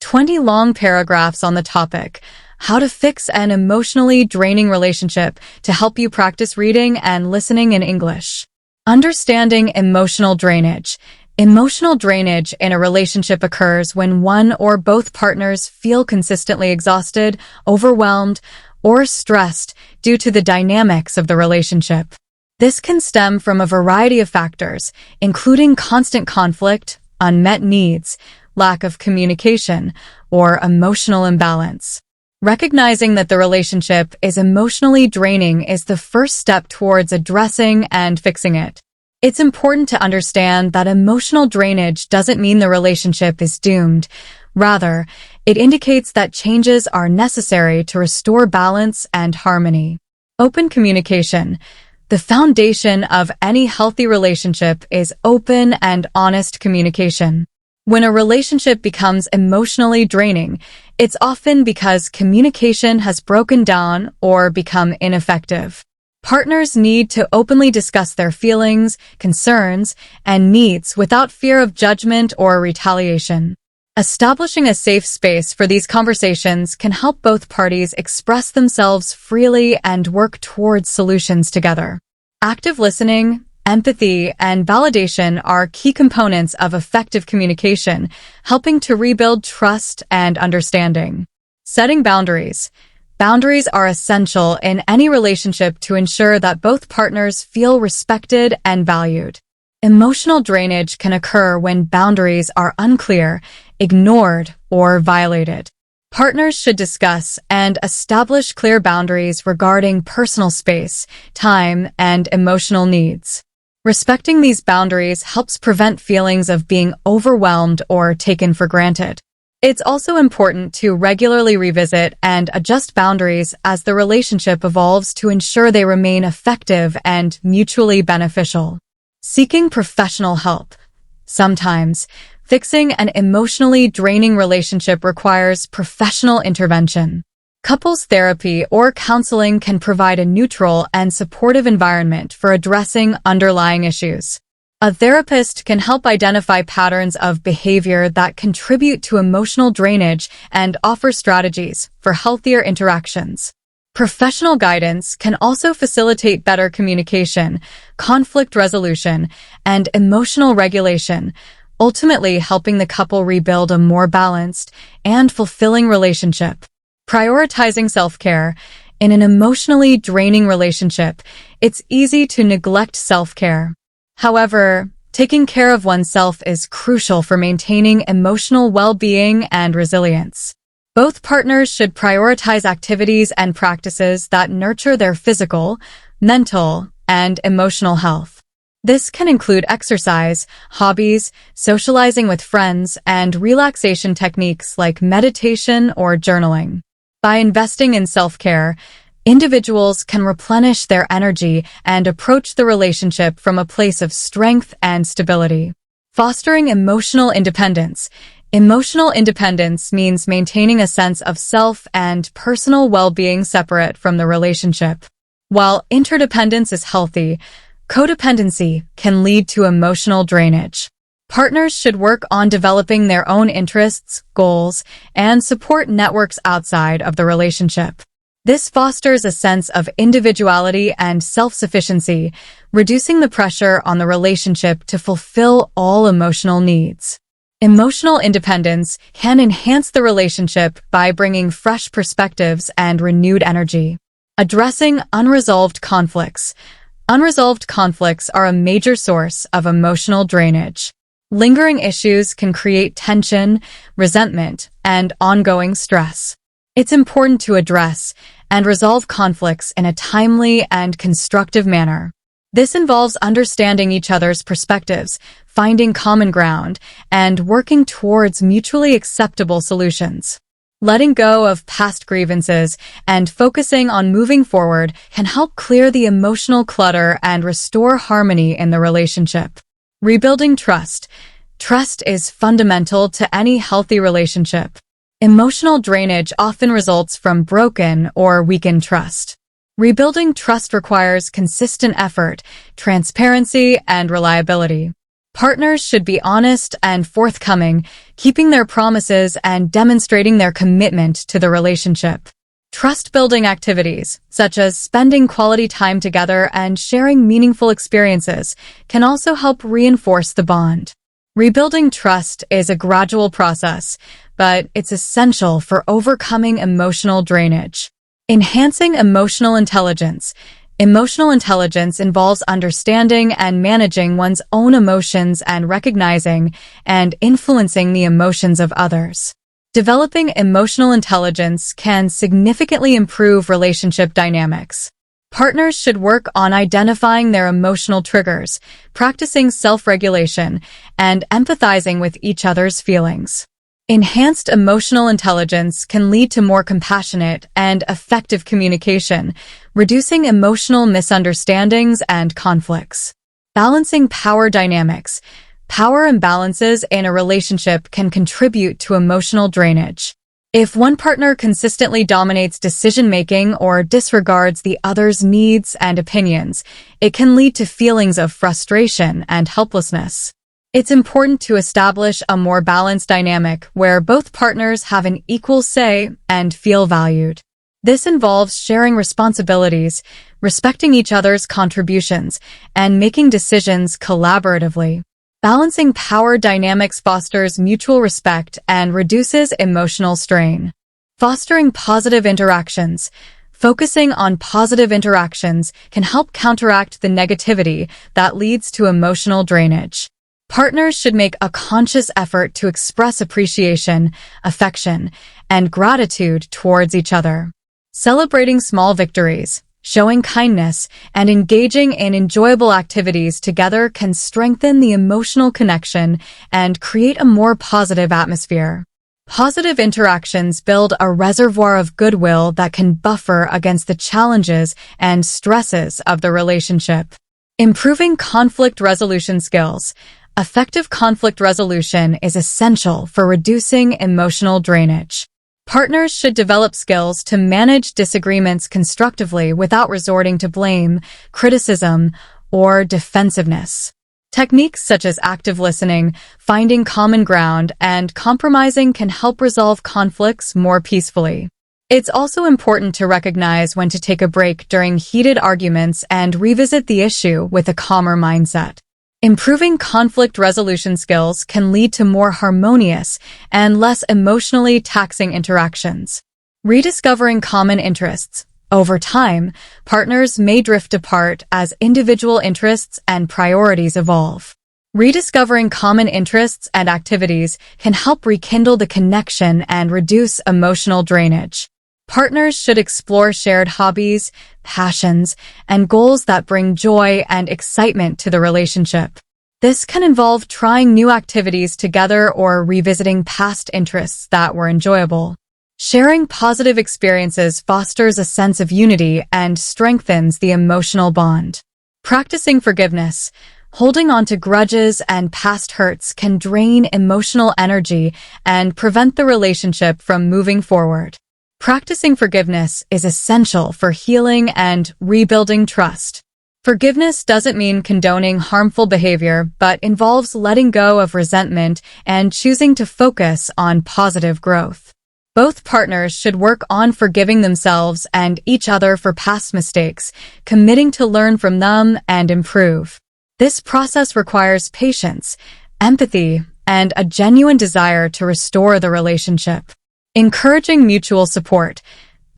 20 long paragraphs on the topic, How to Fix an Emotionally Draining Relationship, to help you practice reading and listening in English. Understanding emotional drainage. Emotional drainage in a relationship occurs when one or both partners feel consistently exhausted, overwhelmed, or stressed due to the dynamics of the relationship. This can stem from a variety of factors, including constant conflict, unmet needs, lack of communication, or emotional imbalance. Recognizing that the relationship is emotionally draining is the first step towards addressing and fixing it. It's important to understand that emotional drainage doesn't mean the relationship is doomed. Rather, it indicates that changes are necessary to restore balance and harmony. Open communication. The foundation of any healthy relationship is open and honest communication. When a relationship becomes emotionally draining, it's often because communication has broken down or become ineffective. Partners need to openly discuss their feelings, concerns, and needs without fear of judgment or retaliation. Establishing a safe space for these conversations can help both parties express themselves freely and work towards solutions together. Active listening, empathy, and validation are key components of effective communication, helping to rebuild trust and understanding. Setting boundaries. Boundaries are essential in any relationship to ensure that both partners feel respected and valued. Emotional drainage can occur when boundaries are unclear, ignored, or violated. Partners should discuss and establish clear boundaries regarding personal space, time, and emotional needs. Respecting these boundaries helps prevent feelings of being overwhelmed or taken for granted. It's also important to regularly revisit and adjust boundaries as the relationship evolves to ensure they remain effective and mutually beneficial. Seeking professional help. Sometimes, fixing an emotionally draining relationship requires professional intervention. Couples therapy or counseling can provide a neutral and supportive environment for addressing underlying issues. A therapist can help identify patterns of behavior that contribute to emotional drainage and offer strategies for healthier interactions. Professional guidance can also facilitate better communication, conflict resolution, and emotional regulation, ultimately helping the couple rebuild a more balanced and fulfilling relationship. Prioritizing self-care. In an emotionally draining relationship, it's easy to neglect self-care. However, taking care of oneself is crucial for maintaining emotional well-being and resilience. Both partners should prioritize activities and practices that nurture their physical, mental, and emotional health. This can include exercise, hobbies, socializing with friends, and relaxation techniques like meditation or journaling. By investing in self-care, individuals can replenish their energy and approach the relationship from a place of strength and stability. Fostering emotional independence. Emotional independence means maintaining a sense of self and personal well-being separate from the relationship. While interdependence is healthy, codependency can lead to emotional drainage. Partners should work on developing their own interests, goals, and support networks outside of the relationship. This fosters a sense of individuality and self-sufficiency, reducing the pressure on the relationship to fulfill all emotional needs. Emotional independence can enhance the relationship by bringing fresh perspectives and renewed energy. Addressing unresolved conflicts. Unresolved conflicts are a major source of emotional drainage. Lingering issues can create tension, resentment, and ongoing stress. It's important to address and resolve conflicts in a timely and constructive manner. This involves understanding each other's perspectives, finding common ground, and working towards mutually acceptable solutions. Letting go of past grievances and focusing on moving forward can help clear the emotional clutter and restore harmony in the relationship. Rebuilding trust. Trust is fundamental to any healthy relationship. Emotional drainage often results from broken or weakened trust. Rebuilding trust requires consistent effort, transparency, and reliability. Partners should be honest and forthcoming, keeping their promises and demonstrating their commitment to the relationship. Trust-building activities, such as spending quality time together and sharing meaningful experiences, can also help reinforce the bond. Rebuilding trust is a gradual process, but it's essential for overcoming emotional drainage. Enhancing emotional intelligence. Emotional intelligence involves understanding and managing one's own emotions and recognizing and influencing the emotions of others. Developing emotional intelligence can significantly improve relationship dynamics. Partners should work on identifying their emotional triggers, practicing self-regulation, and empathizing with each other's feelings. Enhanced emotional intelligence can lead to more compassionate and effective communication, reducing emotional misunderstandings and conflicts. Balancing power dynamics. Power imbalances in a relationship can contribute to emotional drainage. If one partner consistently dominates decision-making or disregards the other's needs and opinions, it can lead to feelings of frustration and helplessness. It's important to establish a more balanced dynamic where both partners have an equal say and feel valued. This involves sharing responsibilities, respecting each other's contributions, and making decisions collaboratively. Balancing power dynamics fosters mutual respect and reduces emotional strain. Fostering positive interactions. Focusing on positive interactions can help counteract the negativity that leads to emotional drainage. Partners should make a conscious effort to express appreciation, affection, and gratitude towards each other. Celebrating small victories, showing kindness, and engaging in enjoyable activities together can strengthen the emotional connection and create a more positive atmosphere. Positive interactions build a reservoir of goodwill that can buffer against the challenges and stresses of the relationship. Improving conflict resolution skills. Effective conflict resolution is essential for reducing emotional drainage. Partners should develop skills to manage disagreements constructively without resorting to blame, criticism, or defensiveness. Techniques such as active listening, finding common ground, and compromising can help resolve conflicts more peacefully. It's also important to recognize when to take a break during heated arguments and revisit the issue with a calmer mindset. Improving conflict resolution skills can lead to more harmonious and less emotionally taxing interactions. Rediscovering common interests. Over time, partners may drift apart as individual interests and priorities evolve. Rediscovering common interests and activities can help rekindle the connection and reduce emotional drainage. Partners should explore shared hobbies, passions, and goals that bring joy and excitement to the relationship. This can involve trying new activities together or revisiting past interests that were enjoyable. Sharing positive experiences fosters a sense of unity and strengthens the emotional bond. Practicing forgiveness. Holding on to grudges and past hurts can drain emotional energy and prevent the relationship from moving forward. Practicing forgiveness is essential for healing and rebuilding trust. Forgiveness doesn't mean condoning harmful behavior, but involves letting go of resentment and choosing to focus on positive growth. Both partners should work on forgiving themselves and each other for past mistakes, committing to learn from them and improve. This process requires patience, empathy, and a genuine desire to restore the relationship. Encouraging mutual support.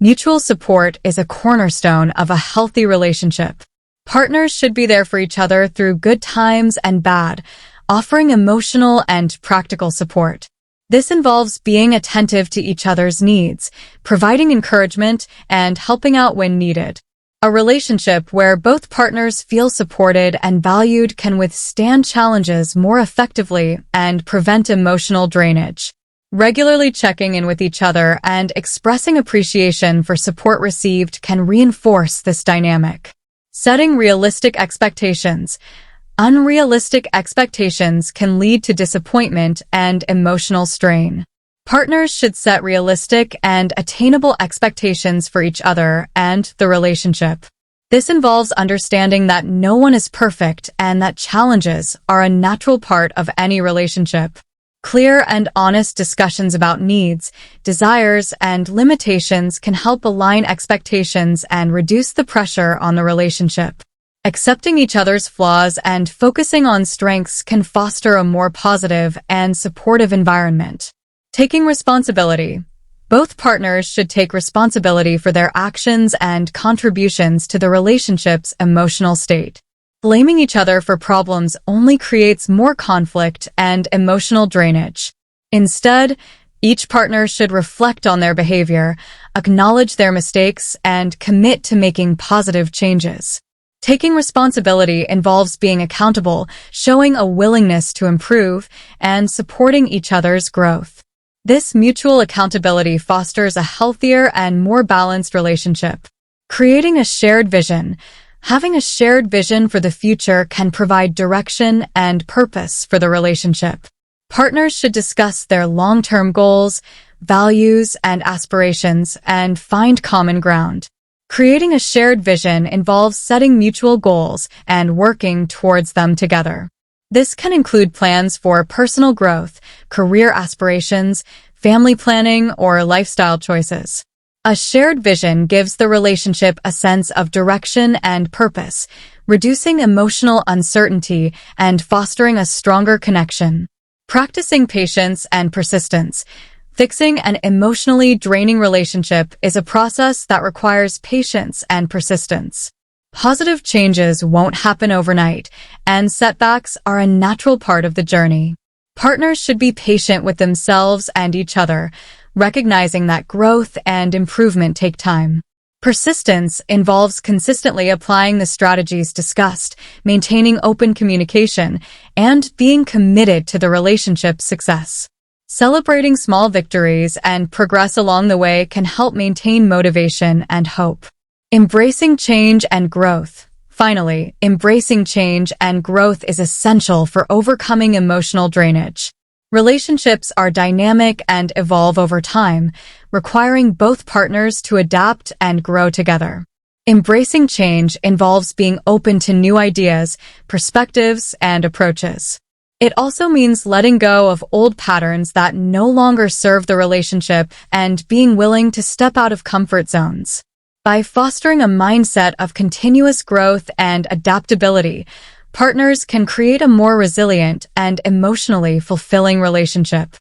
Mutual support is a cornerstone of a healthy relationship. Partners should be there for each other through good times and bad, offering emotional and practical support. This involves being attentive to each other's needs, providing encouragement, and helping out when needed. A relationship where both partners feel supported and valued can withstand challenges more effectively and prevent emotional drainage. Regularly checking in with each other and expressing appreciation for support received can reinforce this dynamic. Setting realistic expectations. Unrealistic expectations can lead to disappointment and emotional strain. Partners should set realistic and attainable expectations for each other and the relationship. This involves understanding that no one is perfect and that challenges are a natural part of any relationship. Clear and honest discussions about needs, desires, and limitations can help align expectations and reduce the pressure on the relationship. Accepting each other's flaws and focusing on strengths can foster a more positive and supportive environment. Taking responsibility. Both partners should take responsibility for their actions and contributions to the relationship's emotional state. Blaming each other for problems only creates more conflict and emotional drainage. Instead, each partner should reflect on their behavior, acknowledge their mistakes, and commit to making positive changes. Taking responsibility involves being accountable, showing a willingness to improve, and supporting each other's growth. This mutual accountability fosters a healthier and more balanced relationship. Creating a shared vision. Having a shared vision for the future can provide direction and purpose for the relationship. Partners should discuss their long-term goals, values, and aspirations and find common ground. Creating a shared vision involves setting mutual goals and working towards them together. This can include plans for personal growth, career aspirations, family planning, or lifestyle choices. A shared vision gives the relationship a sense of direction and purpose, reducing emotional uncertainty and fostering a stronger connection. Practicing patience and persistence. Fixing an emotionally draining relationship is a process that requires patience and persistence. Positive changes won't happen overnight, and setbacks are a natural part of the journey. Partners should be patient with themselves and each other, recognizing that growth and improvement take time. Persistence involves consistently applying the strategies discussed, maintaining open communication, and being committed to the relationship's success. Celebrating small victories and progress along the way can help maintain motivation and hope. Embracing change and growth. Finally, embracing change and growth is essential for overcoming emotional drainage. Relationships are dynamic and evolve over time, requiring both partners to adapt and grow together. Embracing change involves being open to new ideas, perspectives, and approaches. It also means letting go of old patterns that no longer serve the relationship and being willing to step out of comfort zones. By fostering a mindset of continuous growth and adaptability, partners can create a more resilient and emotionally fulfilling relationship.